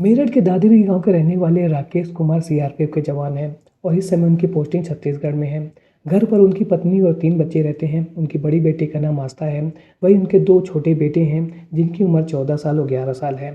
मेरठ के दादरी गांव के रहने वाले राकेश कुमार सीआरपीएफ के जवान हैं और इस समय उनकी पोस्टिंग छत्तीसगढ़ में है। घर पर उनकी पत्नी और 3 बच्चे रहते हैं। उनकी बड़ी बेटी का नाम आस्था है। वहीं उनके 2 छोटे बेटे हैं जिनकी उम्र 14 साल और 11 साल है।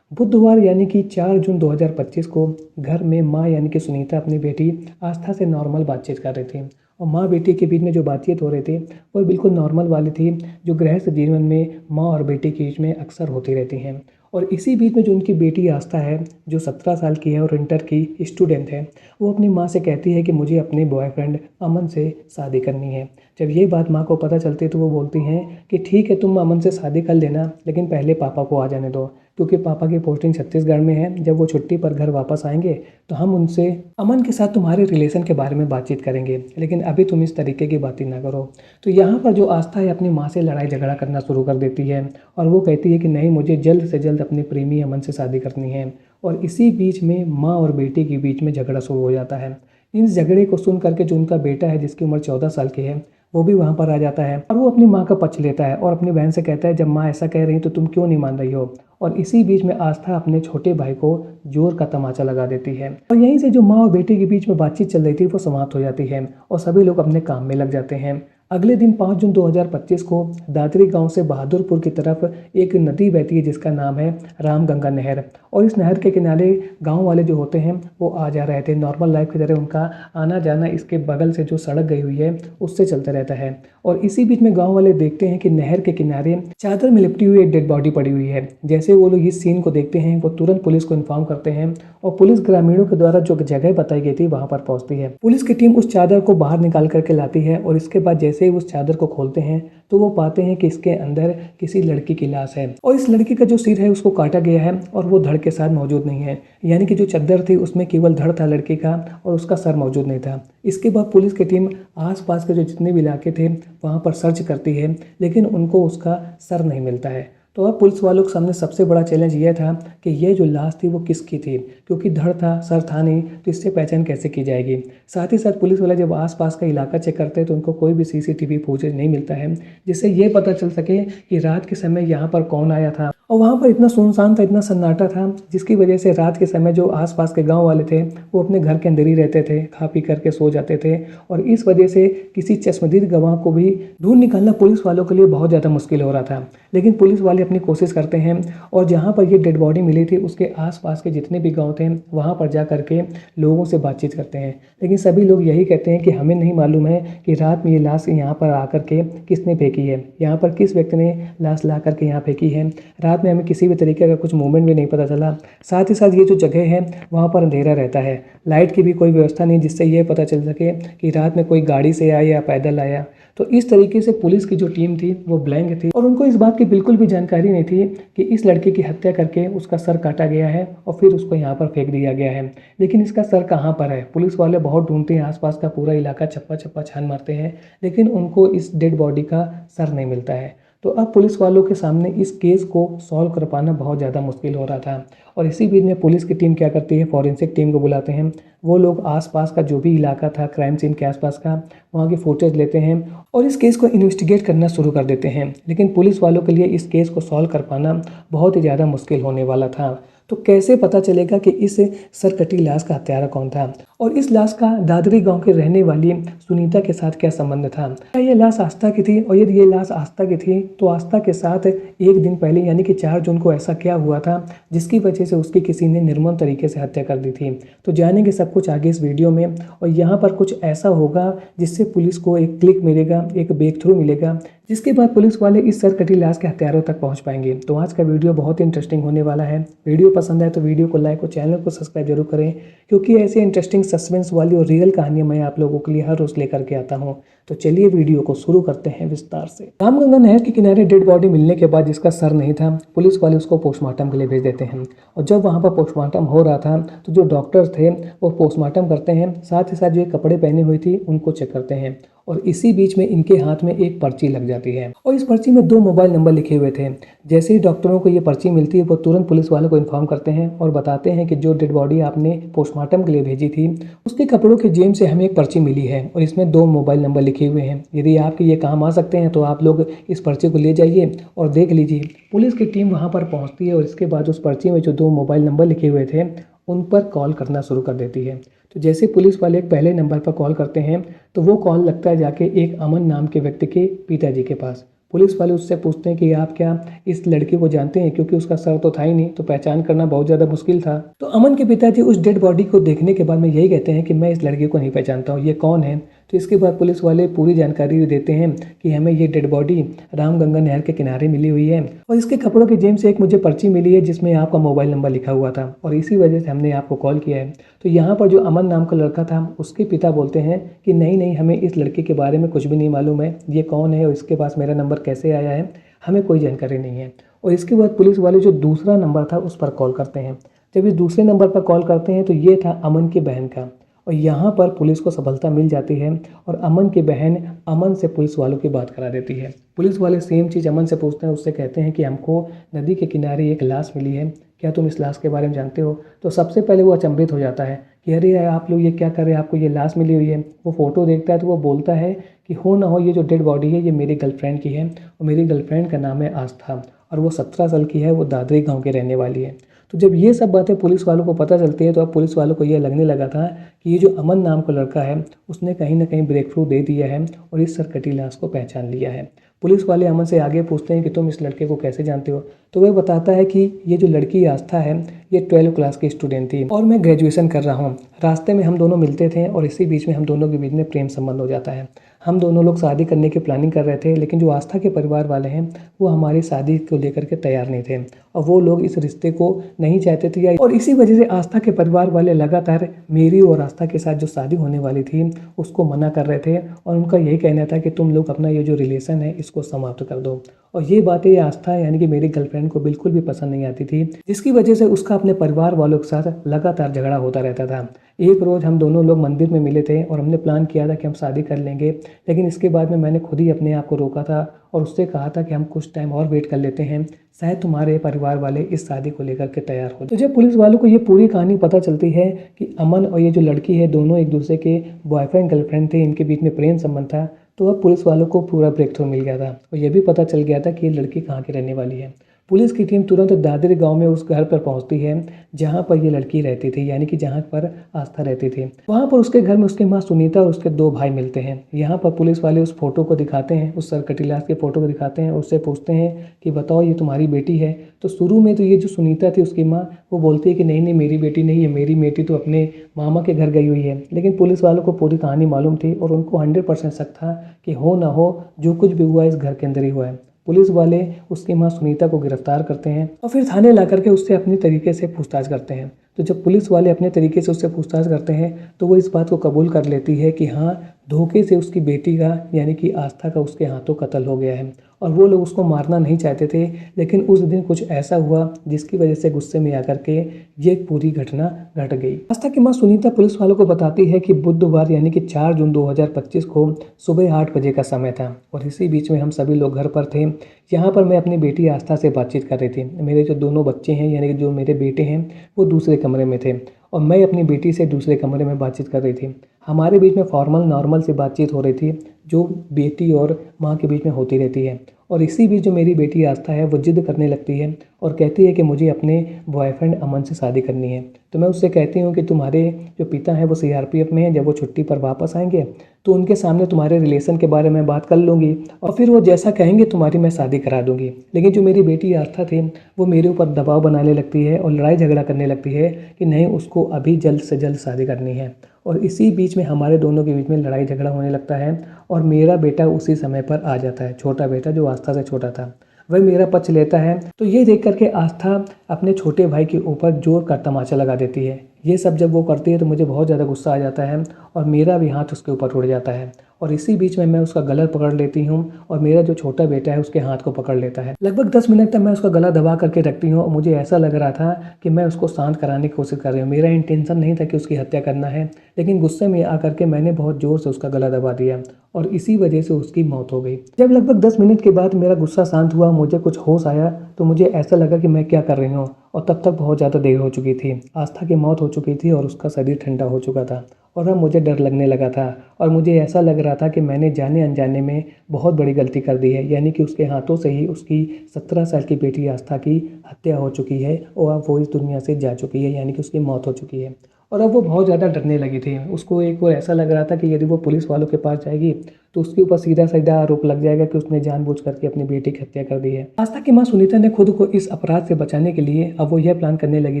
बुधवार यानी कि 4 जून 2025 को घर में मां यानी कि सुनीता अपनी बेटी आस्था से नॉर्मल बातचीत कर रही थी और माँ बेटी के बीच में जो बातचीत हो रही थी वो बिल्कुल नॉर्मल वाली थी, जो गृहस्थ जीवन में माँ और बेटी के बीच में अक्सर होती रहती हैं। और इसी बीच में जो उनकी बेटी आस्था है, जो 17 साल की है और इंटर की स्टूडेंट है, वो अपनी माँ से कहती है कि मुझे अपने बॉयफ्रेंड अमन से शादी करनी है। जब ये बात माँ को पता चलती है तो वो बोलती हैं कि ठीक है, तुम अमन से शादी कर लेना, लेकिन पहले पापा को आ जाने दो, क्योंकि पापा की पोस्टिंग छत्तीसगढ़ में है। जब वो छुट्टी पर घर वापस आएंगे तो हम उनसे अमन के साथ तुम्हारे रिलेशन के बारे में बातचीत करेंगे, लेकिन अभी तुम इस तरीके की बातें ना करो। तो यहाँ पर जो आस्था है अपनी माँ से लड़ाई झगड़ा करना शुरू कर देती है और वो कहती है कि नहीं, मुझे जल्द से जल्द अपने प्रेमी अमन से शादी करनी है। और इसी बीच में माँ और बेटे के बीच में झगड़ा शुरू हो जाता है। इस झगड़े को सुन करके जो उनका बेटा है जिसकी उम्र 14 साल की है, वो भी वहाँ पर आ जाता है और वो अपनी माँ का पक्ष लेता है और अपनी बहन से कहता है जब माँ ऐसा कह रही तो तुम क्यों नहीं मान रही हो। और इसी बीच में आस्था अपने छोटे भाई को जोर का तमाचा लगा देती है और यहीं से जो माँ और बेटे के बीच में बातचीत चल रही थी वो समाप्त हो जाती है और सभी लोग अपने काम में लग जाते हैं। अगले दिन 5 जून 2025 को दादरी गांव से बहादुरपुर की तरफ एक नदी बहती है जिसका नाम है रामगंगा नहर। और इस नहर के किनारे गांव वाले जो होते हैं वो आ जा रहे थे नॉर्मल लाइफ की तरह। उनका आना जाना इसके बगल से जो सड़क गई हुई है उससे चलता रहता है। और इसी बीच में गांव वाले देखते हैं कि नहर के किनारे चादर में लिपटी हुई एक डेड बॉडी पड़ी हुई है। जैसे वो लोग इस सीन को देखते हैं वो तुरंत पुलिस को इन्फॉर्म करते हैं और पुलिस ग्रामीणों के द्वारा जो जगह बताई गई थी वहां पर पहुंचती है। पुलिस की टीम उस चादर को बाहर निकाल करके लाती है और इसके बाद जैसे ही उस चादर को खोलते हैं तो वो पाते हैं कि इसके अंदर किसी लड़की की लाश है और इस लड़की का जो सिर है उसको काटा गया है और वो धड़ के साथ मौजूद नहीं है। यानी कि जो चादर थी उसमें केवल धड़ था लड़की का और उसका सर मौजूद नहीं था। इसके बाद पुलिस की टीम आसपास के जो जितने भी इलाके थे वहाँ पर सर्च करती है, लेकिन उनको उसका सर नहीं मिलता है। तो अब पुलिस वालों के सामने सबसे बड़ा चैलेंज यह था कि ये जो लाश थी वो किसकी थी, क्योंकि धड़ था सर था नहीं, तो इससे पहचान कैसे की जाएगी। साथ ही साथ पुलिस वाले जब आसपास का इलाका चेक करते हैं तो उनको कोई भी सीसीटीवी फुटेज नहीं मिलता है जिससे ये पता चल सके कि रात के समय यहाँ पर कौन आया था। और वहाँ पर इतना सुनसान था, इतना सन्नाटा था, जिसकी वजह से रात के समय जो आसपास के गांव वाले थे वो अपने घर के अंदर ही रहते थे, खा पी करके सो जाते थे। और इस वजह से किसी चश्मदीद गवाह को भी ढूंढ निकालना पुलिस वालों के लिए बहुत ज़्यादा मुश्किल हो रहा था। लेकिन पुलिस वाले अपनी कोशिश करते हैं और जहाँ पर ये डेड बॉडी मिली थी उसके आसपास के जितने भी गाँव थे वहाँ पर जा करके लोगों से बातचीत करते हैं। लेकिन सभी लोग यही कहते हैं कि हमें नहीं मालूम है कि रात में ये लाश यहाँ पर आकर के किसने फेंकी है, यहाँ पर किस व्यक्ति ने लाश ला करके यहाँ फेंकी है। रात में हमें किसी भी तरीके का कुछ मूवमेंट भी नहीं पता चला। साथ ही साथ ये जो जगह है वहाँ पर अंधेरा रहता है, लाइट की भी कोई व्यवस्था नहीं जिससे ये पता चल सके कि रात में कोई गाड़ी से आया या पैदल आया। तो इस तरीके से पुलिस की जो टीम थी वो ब्लैंक थी और उनको इस बात की बिल्कुल भी जानकारी नहीं थी कि इस लड़के की हत्या करके उसका सर काटा गया है और फिर उसको यहाँ पर फेंक दिया गया है। लेकिन इसका सर कहाँ पर है, पुलिस वाले बहुत ढूंढते हैं, आसपास का पूरा इलाका चप्पा चप्पा छान मारते हैं, लेकिन उनको इस डेड बॉडी का सर नहीं मिलता है। तो अब पुलिस वालों के सामने इस केस को सॉल्व कर पाना बहुत ज़्यादा मुश्किल हो रहा था। और इसी बीच में पुलिस की टीम क्या करती है, फॉरेंसिक टीम को बुलाते हैं। वो लोग आसपास का जो भी इलाका था क्राइम सीन के आसपास का, वहाँ की फुटेज लेते हैं और इस केस को इन्वेस्टिगेट करना शुरू कर देते हैं। लेकिन पुलिस वालों के लिए इस केस को सॉल्व कर पाना बहुत ही ज़्यादा मुश्किल होने वाला था। तो कैसे पता चलेगा कि इस सरकटी लाश का हत्यारा कौन था और इस लाश का दादरी गांव के रहने वाली सुनीता के साथ क्या संबंध था। क्या ये लाश आस्था की थी, और यदि ये लाश आस्था की थी तो आस्था के साथ एक दिन पहले यानी कि 4 जून को ऐसा क्या हुआ था जिसकी वजह से उसकी किसी ने निर्मम तरीके से हत्या कर दी थी। तो जानेंगे सब कुछ आगे इस वीडियो में। और यहाँ पर कुछ ऐसा होगा जिससे पुलिस को एक क्लिक मिलेगा, एक ब्रेक थ्रू मिलेगा, जिसके बाद पुलिस वाले इस सरकटी लाश के हत्यारों तक पहुंच पाएंगे। तो आज का वीडियो बहुत ही इंटरेस्टिंग होने वाला है। वीडियो पसंद आए तो वीडियो को लाइक और चैनल को सब्सक्राइब जरूर करें, क्योंकि ऐसे इंटरेस्टिंग सस्पेंस वाली और रियल कहानियां मैं आप लोगों के लिए हर रोज लेकर के आता हूं। तो चलिए वीडियो को शुरू करते हैं विस्तार से। रामगंगा नहर के किनारे डेड बॉडी मिलने के बाद जिसका सर नहीं था, पुलिस वाले उसको पोस्टमार्टम के लिए भेज देते हैं। और जब वहाँ पर पोस्टमार्टम हो रहा था तो जो डॉक्टर थे वो पोस्टमार्टम करते हैं, साथ ही साथ जो कपड़े पहने हुई थी उनको चेक करते हैं। और इसी बीच में इनके हाथ में एक पर्ची लग जाती है और इस पर्ची में 2 मोबाइल नंबर लिखे हुए थे। जैसे ही डॉक्टरों को ये पर्ची मिलती है वो तुरंत पुलिस वालों को इन्फॉर्म करते हैं और बताते हैं कि जो डेड बॉडी आपने पोस्टमार्टम के लिए भेजी थी उसके कपड़ों की जेब से हमें एक पर्ची मिली है और इसमें 2 मोबाइल नंबर लिखे हुए हैं। यदि आपके ये काम आ सकते हैं तो आप लोग इस पर्ची को ले जाइए और देख लीजिए। पुलिस की टीम वहाँ पर पहुँचती है और इसके बाद उस पर्ची में जो 2 मोबाइल नंबर लिखे हुए थे उन पर कॉल करना शुरू कर देती है। तो जैसे पुलिस वाले पहले नंबर पर कॉल करते हैं तो वो कॉल लगता है जाके एक अमन नाम के व्यक्ति के पिताजी के पास। पुलिस वाले उससे पूछते हैं कि आप क्या इस लड़के को जानते हैं, क्योंकि उसका सर तो था ही नहीं तो पहचान करना बहुत ज़्यादा मुश्किल था। तो अमन के पिताजी उस डेड बॉडी को देखने के बाद में यही कहते हैं कि मैं इस लड़के को नहीं पहचानता हूँ, ये कौन है। तो इसके बाद पुलिस वाले पूरी जानकारी देते हैं कि हमें ये डेड बॉडी रामगंगा नहर के किनारे मिली हुई है और इसके कपड़ों की जेब से एक मुझे पर्ची मिली है जिसमें आपका मोबाइल नंबर लिखा हुआ था और इसी वजह से हमने आपको कॉल किया है। तो यहाँ पर जो अमन नाम का लड़का था उसके पिता बोलते हैं कि नहीं, हमें इस लड़के के बारे में कुछ भी नहीं मालूम है, ये कौन है और इसके पास मेरा नंबर कैसे आया है, हमें कोई जानकारी नहीं है। और इसके बाद पुलिस वाले जो दूसरा नंबर था उस पर कॉल करते हैं। जब इस दूसरे नंबर पर कॉल करते हैं तो ये था अमन की बहन का और यहाँ पर पुलिस को सफलता मिल जाती है और अमन की बहन अमन से पुलिस वालों की बात करा देती है। पुलिस वाले सेम चीज़ अमन से पूछते हैं, उससे कहते हैं कि हमको नदी के किनारे एक लाश मिली है, क्या तुम इस लाश के बारे में जानते हो। तो सबसे पहले वो अचंभित हो जाता है कि अरे आप लोग ये क्या कर रहे हैं, आपको ये लाश मिली हुई है। वो फ़ोटो देखता है तो वो बोलता है कि हो ना हो ये जो डेड बॉडी है ये मेरी गर्लफ्रेंड की है और मेरी गर्लफ्रेंड का नाम है आस्था और वो 17 साल की है, वो दादरी गाँव की रहने वाली है। तो जब ये सब बातें पुलिस वालों को पता चलती है तो अब पुलिस वालों को ये लगने लगा था कि ये जो अमन नाम का लड़का है उसने कहीं ना कहीं ब्रेक थ्रू दे दिया है और इस सरकटी लाश को पहचान लिया है। पुलिस वाले अमन से आगे पूछते हैं कि तुम इस लड़के को कैसे जानते हो। तो वह बताता है कि ये जो लड़की आस्था है ये 12वीं क्लास की स्टूडेंट थी और मैं ग्रेजुएशन कर रहा हूँ। रास्ते में हम दोनों मिलते थे और इसी बीच में हम दोनों के बीच में प्रेम संबंध हो जाता है। हम दोनों लोग शादी करने की प्लानिंग कर रहे थे, लेकिन जो आस्था के परिवार वाले हैं वो हमारी शादी को लेकर के तैयार नहीं थे और वो लोग इस रिश्ते को नहीं चाहते थे और इसी वजह से आस्था के परिवार वाले लगातार मेरी और आस्था के साथ जो शादी होने वाली थी उसको मना कर रहे थे और उनका यही कहना था कि तुम लोग अपना ये जो रिलेशन है इसको समाप्त कर दो। और ये बातें आस्था यानी कि मेरी गर्लफ्रेंड को बिल्कुल भी पसंद नहीं आती थी, जिसकी वजह से उसका अपने परिवार वालों के साथ लगातार झगड़ा होता रहता था। एक रोज़ हम दोनों लोग मंदिर में मिले थे और हमने प्लान किया था कि हम शादी कर लेंगे, लेकिन इसके बाद में मैंने खुद ही अपने आप को रोका था और उससे कहा था कि हम कुछ टाइम और वेट कर लेते हैं, शायद तुम्हारे परिवार वाले इस शादी को लेकर के तैयार हो। तो जब पुलिस वालों को ये पूरी कहानी पता चलती है कि अमन और ये जो लड़की है दोनों एक दूसरे के बॉयफ्रेंड गर्लफ्रेंड थे, इनके बीच में प्रेम संबंध था, तो अब पुलिस वालों को पूरा ब्रेक थ्रू मिल गया था और ये भी पता चल गया था कि ये लड़की कहाँ की रहने वाली है। पुलिस की टीम तुरंत दादरी गांव में उस घर पर पहुंचती है जहां पर ये लड़की रहती थी, यानी कि जहां पर आस्था रहती थी। वहां पर उसके घर में उसकी मां सुनीता और उसके 2 भाई मिलते हैं। यहां पर पुलिस वाले उस फोटो को दिखाते हैं, उस सरकटी लाश के फोटो को दिखाते हैं, उससे पूछते हैं कि बताओ ये तुम्हारी बेटी है। तो शुरू में तो ये जो सुनीता थी उसकी माँ वो बोलती है कि नहीं मेरी बेटी नहीं है, मेरी बेटी तो अपने मामा के घर गई हुई है। लेकिन पुलिस वालों को पूरी कहानी मालूम थी और उनको 100% शक था कि हो ना हो जो कुछ भी हुआ इस घर के अंदर ही हुआ है। पुलिस वाले उसकी मां सुनीता को गिरफ्तार करते हैं और फिर थाने ला करके उससे अपनी तरीके से पूछताछ करते हैं। तो जब पुलिस वाले अपने तरीके से उससे पूछताछ करते हैं तो वो इस बात को कबूल कर लेती है कि हाँ धोखे से उसकी बेटी का यानी कि आस्था का उसके हाथों कत्ल हो गया है और वो लोग उसको मारना नहीं चाहते थे, लेकिन उस दिन कुछ ऐसा हुआ जिसकी वजह से गुस्से में आकर के ये पूरी घटना घट गई। आस्था की मां सुनीता पुलिस वालों को बताती है कि बुधवार यानी कि 4 जून 2025 को सुबह 8 बजे का समय था और इसी बीच में हम सभी लोग घर पर थे। यहाँ पर मैं अपनी बेटी आस्था से बातचीत कर रही थी। मेरे जो दोनों बच्चे हैं यानी कि जो मेरे बेटे हैं वो दूसरे कमरे में थे और मैं अपनी बेटी से दूसरे कमरे में बातचीत कर रही थी। हमारे बीच में फॉर्मल नॉर्मल सी बातचीत हो रही थी जो बेटी और माँ के बीच में होती रहती है। और इसी बीच जो मेरी बेटी आस्था है वो जिद करने लगती है और कहती है कि मुझे अपने बॉयफ्रेंड अमन से शादी करनी है। तो मैं उससे कहती हूँ कि तुम्हारे जो पिता हैं वो सीआरपीएफ में हैं, जब वो छुट्टी पर वापस आएंगे तो उनके सामने तुम्हारे रिलेशन के बारे में बात कर लूँगी और फिर वो जैसा कहेंगे तुम्हारी मैं शादी करा दूँगी। लेकिन जो मेरी बेटी आस्था थी वो मेरे ऊपर दबाव बनाने लगती है और लड़ाई झगड़ा करने लगती है कि नहीं उसको अभी जल्द से जल्द शादी करनी है। और इसी बीच में हमारे दोनों के बीच में लड़ाई झगड़ा होने लगता है और मेरा बेटा उसी समय पर आ जाता है, छोटा बेटा जो आस्था से छोटा था वह मेरा पक्ष लेता है। तो ये देख करके आस्था अपने छोटे भाई के ऊपर जोर का तमाचा लगा देती है ये सब जब वो करती है तो मुझे बहुत ज़्यादा गुस्सा आ जाता है और मेरा भी हाथ उसके ऊपर उड़ जाता है और इसी बीच में मैं उसका गला पकड़ लेती हूँ और मेरा जो छोटा बेटा है उसके हाथ को पकड़ लेता है। लगभग 10 मिनट तक मैं उसका गला दबा करके रखती हूँ और मुझे ऐसा लग रहा था कि मैं उसको शांत कराने की कोशिश कर रही हूँ। मेरा इंटेंशन नहीं था कि उसकी हत्या करना है, लेकिन गुस्से में आकर के मैंने बहुत ज़ोर से उसका गला दबा दिया और इसी वजह से उसकी मौत हो गई। जब लगभग 10 मिनट के बाद मेरा गुस्सा शांत हुआ, मुझे कुछ होश आया तो मुझे ऐसा लगा कि मैं क्या कर रही हूँ और तब तक बहुत ज़्यादा देर हो चुकी थी। आस्था की मौत हो चुकी थी और उसका शरीर ठंडा हो चुका था और अब मुझे डर लगने लगा था और मुझे ऐसा लग रहा था कि मैंने जाने अनजाने में बहुत बड़ी गलती कर दी है, यानी कि उसके हाथों से ही उसकी 17 साल की बेटी आस्था की हत्या हो चुकी है और अब वो इस दुनिया से जा चुकी है, यानी कि उसकी मौत हो चुकी है। और अब वो बहुत ज़्यादा डरने लगी थी। उसको एक बार ऐसा लग रहा था कि यदि वो पुलिस वालों के पास जाएगी तो उसके ऊपर सीधा-सीधा आरोप लग जाएगा कि उसने जानबूझ करके अपनी बेटी की हत्या कर दी है। आस्था की माँ सुनीता ने खुद को इस अपराध से बचाने के लिए अब वो यह प्लान करने लगी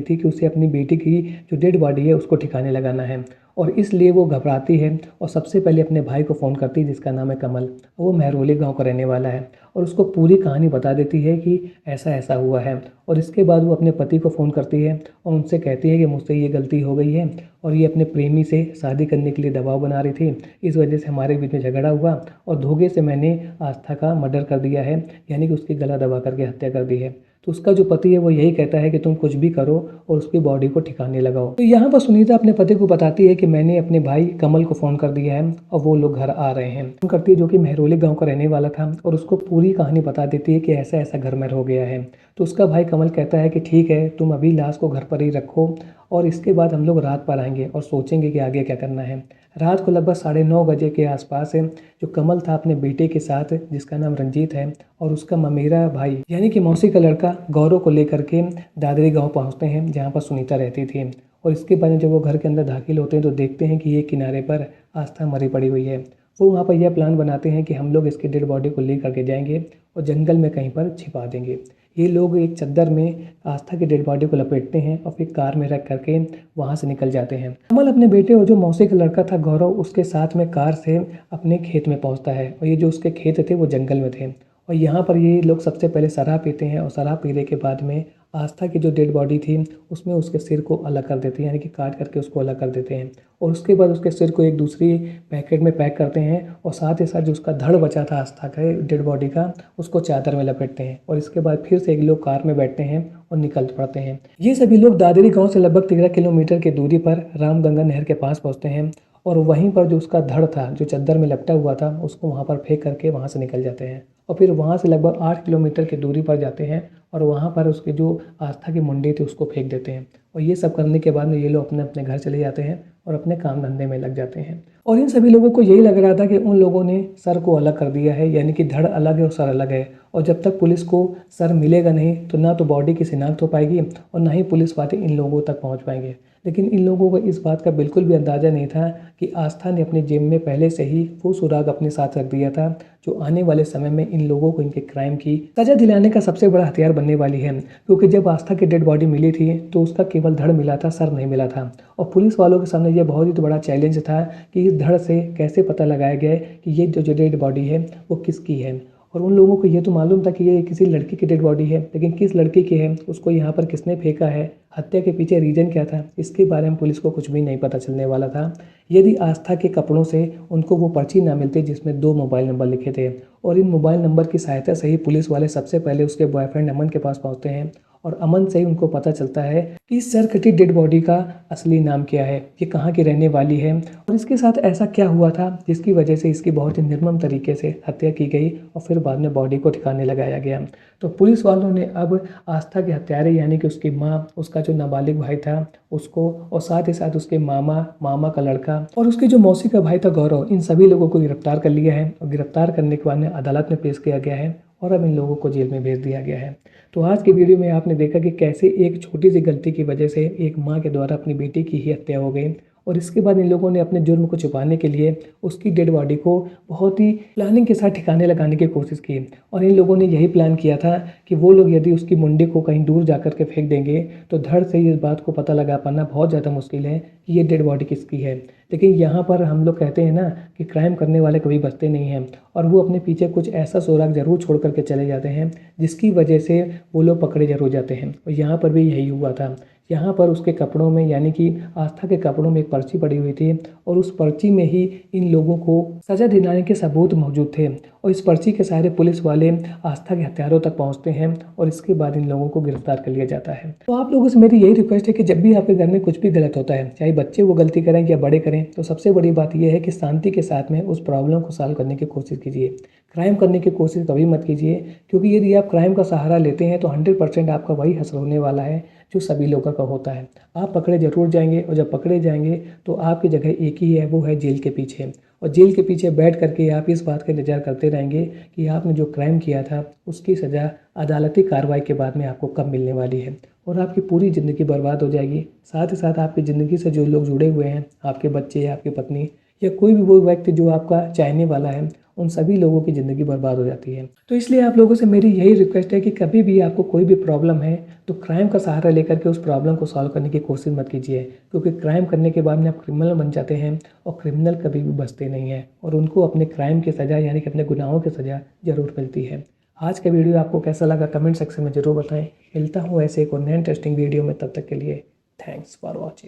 थी कि उसे अपनी बेटी की जो डेड बॉडी है उसको ठिकाने लगाना है और इसलिए वो घबराती है और सबसे पहले अपने भाई को फ़ोन करती है जिसका नाम है कमल। वो महरौली गाँव का रहने वाला है और उसको पूरी कहानी बता देती है कि ऐसा-ऐसा हुआ है और इसके बाद वो अपने पति को फ़ोन करती है और उनसे कहती है कि मुझसे ये गलती हो गई है और ये अपने प्रेमी से शादी करने के लिए दबाव बना रही थी। इस वजह से हमारे बीच में झगड़ा हुआ और धोखे से मैंने आस्था का मर्डर कर दिया है, यानी कि उसकी गला दबा करके हत्या कर दी है। तो उसका जो पति है वो यही कहता है कि तुम कुछ भी करो और उसकी बॉडी को ठिकाने लगाओ। तो यहाँ पर सुनीता अपने पति को बताती है कि मैंने अपने भाई कमल को फ़ोन कर दिया है और वो लोग घर आ रहे हैं। फ़ोन करती है जो कि महरौली गाँव का रहने वाला था और उसको पूरी कहानी बता देती है कि ऐसा-ऐसा घर में हो गया है। तो उसका भाई कमल कहता है कि ठीक है, तुम अभी लाश को घर पर ही रखो और इसके बाद हम लोग रात पर आएँगे और सोचेंगे कि आगे क्या करना है। रात को लगभग 9:30 बजे के आसपास जो कमल था अपने बेटे के साथ, जिसका नाम रंजीत है, और उसका ममेरा भाई यानी कि मौसी का लड़का गौरव को लेकर के दादरी गाँव पहुँचते हैं जहाँ पर सुनीता रहती थी। और इसके बाद जब वो घर के अंदर दाखिल होते हैं तो देखते हैं कि ये किनारे पर आस्था मरी पड़ी हुई है। वो वहाँ पर यह प्लान बनाते हैं कि हम लोग इसकी डेड बॉडी को ले करके जाएंगे और जंगल में कहीं पर छिपा देंगे। ये लोग एक चद्दर में आस्था की डेड बॉडी को लपेटते हैं और फिर कार में रख करके वहाँ से निकल जाते हैं। कमल अपने बेटे और जो मौसी का लड़का था गौरव, उसके साथ में कार से अपने खेत में पहुँचता है और ये जो उसके खेत थे वो जंगल में थे और यहाँ पर ये लोग सबसे पहले शराब पीते हैं और शराब पीने के बाद में आस्था की जो डेड बॉडी थी उसमें उसके सिर को अलग कर देते हैं, यानी कि काट करके उसको अलग कर देते हैं और उसके बाद उसके सिर को एक दूसरी पैकेट में पैक करते हैं और साथ ही साथ जो उसका धड़ बचा था आस्था के डेड बॉडी का उसको चादर में लपेटते हैं और इसके बाद फिर से एक लोग कार में बैठते हैं और निकल पड़ते हैं। ये सभी लोग दादरी गाँव से लगभग 13 किलोमीटर की दूरी पर रामगंगा नहर के पास पहुँचते हैं और वहीं पर जो उसका धड़ था जो चद्दर में लपटा हुआ था उसको वहाँ पर फेंक करके वहाँ से निकल जाते हैं और फिर वहाँ से लगभग 8 किलोमीटर की दूरी पर जाते हैं और वहाँ पर उसकी जो आस्था की मुंडी थी उसको फेंक देते हैं और ये सब करने के बाद में ये लोग अपने अपने घर चले जाते हैं और अपने काम धंधे में लग जाते हैं। और इन सभी लोगों को यही लग रहा था कि उन लोगों ने सर को अलग कर दिया है, यानी कि धड़ अलग है और सर अलग है और जब तक पुलिस को सर मिलेगा नहीं तो ना तो बॉडी की शिनाख्त हो पाएगी और ना ही पुलिस वाले इन लोगों तक पहुँच पाएंगे। लेकिन इन लोगों को इस बात का बिल्कुल भी अंदाज़ा नहीं था कि आस्था ने अपनी जेब में पहले से ही वो सुराग अपने साथ रख दिया था जो आने वाले समय में इन लोगों को इनके क्राइम की सजा दिलाने का सबसे बड़ा हथियार बनने वाली है। क्योंकि जब आस्था की डेड बॉडी मिली थी तो उसका केवल धड़ मिला था, सर नहीं मिला था और पुलिस वालों के सामने यह बहुत ही बड़ा चैलेंज था कि इस धड़ से कैसे पता लगाया गया कि ये जो डेड बॉडी है वो किसकी है। और उन लोगों को ये तो मालूम था कि ये किसी लड़की की डेड बॉडी है, लेकिन किस लड़की की है, उसको यहाँ पर किसने फेंका है, हत्या के पीछे रीज़न क्या था, इसके बारे में पुलिस को कुछ भी नहीं पता चलने वाला था यदि आस्था के कपड़ों से उनको वो पर्ची ना मिलती जिसमें 2 मोबाइल नंबर लिखे थे। और इन मोबाइल नंबर की सहायता से ही पुलिस वाले सबसे पहले उसके बॉयफ्रेंड अमन के पास पहुँचते हैं और अमन से ही उनको पता चलता है कि सर कटी डेड बॉडी का असली नाम क्या है, ये कहाँ की रहने वाली है और इसके साथ ऐसा क्या हुआ था जिसकी वजह से इसकी बहुत ही निर्मम तरीके से हत्या की गई और फिर बाद में बॉडी को ठिकाने लगाया गया। तो पुलिस वालों ने अब आस्था के हत्यारे यानी कि उसकी माँ, उसका जो नाबालिग भाई था उसको और साथ ही साथ उसके मामा का लड़का और उसके जो मौसी का भाई था गौरव, इन सभी लोगों को गिरफ्तार कर लिया है और गिरफ्तार करने के बाद में अदालत में पेश किया गया है और अब इन लोगों को जेल में भेज दिया गया है। तो आज की वीडियो में आपने देखा कि कैसे एक छोटी सी गलती की वजह से एक माँ के द्वारा अपनी बेटी की ही हत्या हो गई और इसके बाद इन लोगों ने अपने जुर्म को छुपाने के लिए उसकी डेड बॉडी को बहुत ही प्लानिंग के साथ ठिकाने लगाने की कोशिश की और इन लोगों ने यही प्लान किया था कि वो लोग यदि उसकी मुंडी को कहीं दूर जा कर के फेंक देंगे तो धड़ से इस बात को पता लगा पाना बहुत ज़्यादा मुश्किल है कि ये डेड बॉडी किसकी है। लेकिन यहाँ पर हम लोग कहते हैं ना कि क्राइम करने वाले कभी बचते नहीं हैं और वो अपने पीछे कुछ ऐसा सुराग ज़रूर छोड़ करके चले जाते हैं जिसकी वजह से वो लोग पकड़े जरूर जाते हैं और यहाँ पर भी यही हुआ था। यहाँ पर उसके कपड़ों में यानी कि आस्था के कपड़ों में एक पर्ची पड़ी हुई थी और उस पर्ची में ही इन लोगों को सज़ा दिलाने के सबूत मौजूद थे और इस पर्ची के सहारे पुलिस वाले आस्था के हथियारों तक पहुँचते हैं और इसके बाद इन लोगों को गिरफ्तार कर लिया जाता है। तो आप लोगों से मेरी यही रिक्वेस्ट है कि जब भी आपके घर में कुछ भी गलत होता है, चाहे बच्चे वो गलती करें या बड़े करें, तो सबसे बड़ी बात यह है कि शांति के साथ में उस प्रॉब्लम को सॉल्व करने की कोशिश कीजिए। क्राइम करने की कोशिश कभी मत कीजिए, क्योंकि यदि आप क्राइम का सहारा लेते हैं तो 100% आपका वही हश्र होने वाला है जो सभी लोगों का होता है। आप पकड़े ज़रूर जाएंगे और जब पकड़े जाएंगे तो आपकी जगह एक ही है, वो है जेल के पीछे। और जेल के पीछे बैठ करके आप इस बात का इंतजार करते रहेंगे कि आपने जो क्राइम किया था उसकी सज़ा अदालती कार्रवाई के बाद में आपको कब मिलने वाली है, और आपकी पूरी ज़िंदगी बर्बाद हो जाएगी। साथ ही साथ आपकी ज़िंदगी से जो लोग जुड़े हुए हैं, आपके बच्चे, आपकी पत्नी या कोई भी वो व्यक्ति जो आपका चाहने वाला है, उन सभी लोगों की ज़िंदगी बर्बाद हो जाती है। तो इसलिए आप लोगों से मेरी यही रिक्वेस्ट है कि कभी भी आपको कोई भी प्रॉब्लम है तो क्राइम का सहारा लेकर के उस प्रॉब्लम को सॉल्व करने की कोशिश मत कीजिए, क्योंकि क्राइम करने के बाद में आप क्रिमिनल बन जाते हैं और क्रिमिनल कभी भी बचते नहीं हैं और उनको अपने क्राइम की सज़ा यानी कि अपने गुनाहों की सज़ा ज़रूर मिलती है। आज का वीडियो आपको कैसा लगा कमेंट सेक्शन में ज़रूर बताएं। मिलता हूँ ऐसे एक और नए इंटरेस्टिंग वीडियो में, तब तक के लिए थैंक्स फॉर वॉचिंग।